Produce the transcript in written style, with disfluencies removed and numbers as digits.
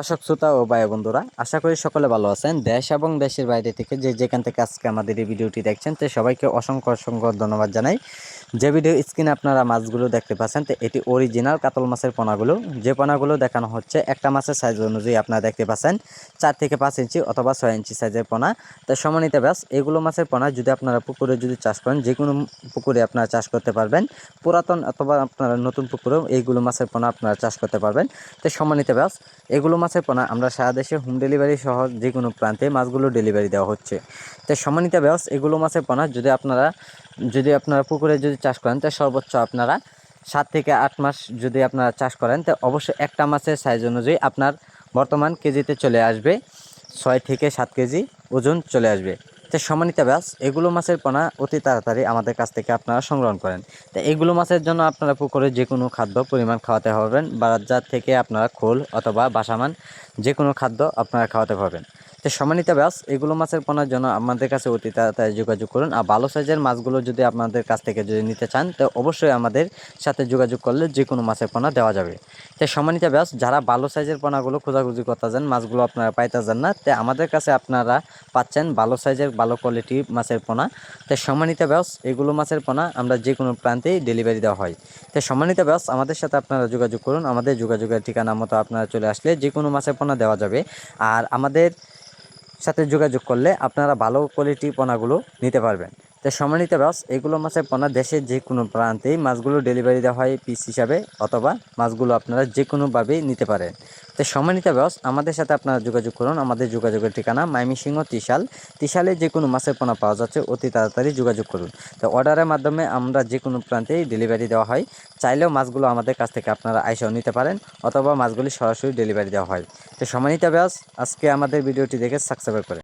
দর্শক শ্রোতা ও ভাই বন্ধুরা, আশা করি সকলে ভালো আছেন। দেশ এবং দেশের বাইরে থেকে যেখান থেকে আজকে আমাদের এই ভিডিওটি দেখছেন, তো সবাইকে অসংখ্য অসংখ্য ধন্যবাদ জানাই। যে ভিডিও স্ক্রিনে আপনারা মাছগুলো দেখতে পাচ্ছেন, তো এটি অরিজিনাল কাতল মাছের পোনাগুলো। যে পোনাগুলো দেখানো হচ্ছে একটা মাছের সাইজ অনুযায়ী আপনারা দেখতে পাচ্ছেন 4 থেকে 5 ইঞ্চি অথবা 6 ইঞ্চি সাইজের পোনা। তো সম্মানিত ব্যাস, এগুলো মাছের পোনা যদি আপনারা পুকুরে যদি চাষ করেন, যে কোনো পুকুরে আপনারা চাষ করতে পারবেন। পুরাতন অথবা আপনারা নতুন পুকুরেও এইগুলো মাছের পোনা আপনারা চাষ করতে পারবেন। তো সম্মানিত ব্যাস, এগুলো মাছের পোনা আমরা সারা দেশে হোম ডেলিভারি সহ যে কোনো প্রান্তে মাছগুলো ডেলিভারি দেওয়া হচ্ছে। তো সম্মানিত ব্যাস, এগুলো মাছের পোনা যদি আপনারা পুকুরে যদি চাষ করেন, তো সর্বোচ্চ আপনারা 7 থেকে 8 মাস যদি আপনারা চাষ করেন, তো অবশ্যই একটা মাছের সাইজ অনুযায়ী আপনার বর্তমান কেজিতে চলে আসবে 6 থেকে 7 কেজি ওজন চলে আসবে। তো সম্মানিত ব্যাস, এগুলো মাছের পোনা অতি তাড়াতাড়ি আমাদের কাছ থেকে আপনারা সংগ্রহ করেন। তো এগুলো মাছের জন্য আপনারা পুকুরে যে কোনো খাদ্য পরিমাণ খাওয়াতে পারবেন। বাজার থেকে আপনারা খোল অথবা বাসামান যে কোনো খাদ্য আপনারা খাওয়াতে পারবেন। তো সম্মানিত ব্যাস, এগুলো মাছের পোনার জন্য আমাদের কাছে অতি তাড়াতাড়ি যোগাযোগ করুন। আর ভালো সাইজের মাছগুলো যদি আপনাদের কাছ থেকে যদি নিতে চান, তো অবশ্যই আমাদের সাথে যোগাযোগ করলে যে কোনো মাছের পোনা দেওয়া যাবে। তো সম্মানিত ব্যাস, যারা ভালো সাইজের পোনাগুলো খোঁজাখুঁজি করতে যান, মাছগুলো আপনারা পাইতে যান না, তো আমাদের কাছে আপনারা পাচ্ছেন ভালো সাইজের ভালো কোয়ালিটি মাছের পোনা। তো সম্মানিত ব্যাস, এগুলো মাছের পোনা আমরা যে কোনো প্রান্তেই ডেলিভারি দেওয়া হয়। তো সম্মানিত ব্যাস, আমাদের সাথে আপনারা যোগাযোগ করুন। আমাদের যোগাযোগের ঠিকানা মতো আপনারা চলে আসলে যে কোনো মাছের পোনা দেওয়া যাবে। আর আমাদের সাথে যোগাযোগ করলে আপনারা ভালো কোয়ালিটি পোনাগুলো নিতে পারবেন। তো সম্মানিত ব্যাস, এগুলো মাছের পোনা দেশের যে কোনো প্রান্তেই মাছগুলো ডেলিভারি দেওয়া হয় পিস হিসাবে, অথবা মাছগুলো আপনারা যে কোনোভাবেই নিতে পারেন। তো সম্মানিত ব্যাস, আমাদের সাথে আপনারা যোগাযোগ করুন। আমাদের যোগাযোগের ঠিকানা ময়মনসিংহ ত্রিশালে যে কোনো মাছের পোনা পাওয়া যাচ্ছে, অতি তাড়াতাড়ি যোগাযোগ করুন। তো অর্ডারের মাধ্যমে আমরা যে কোনো প্রান্তেই ডেলিভারি দেওয়া হয়। চাইলেও মাছগুলো আমাদের কাছ থেকে আপনারা আইসাও নিতে পারেন, অথবা মাছগুলি সরাসরি ডেলিভারি দেওয়া হয়। তো সম্মানিত ব্যাস, আজকে আমাদের ভিডিওটি দেখে সাবস্ক্রাইব করেন।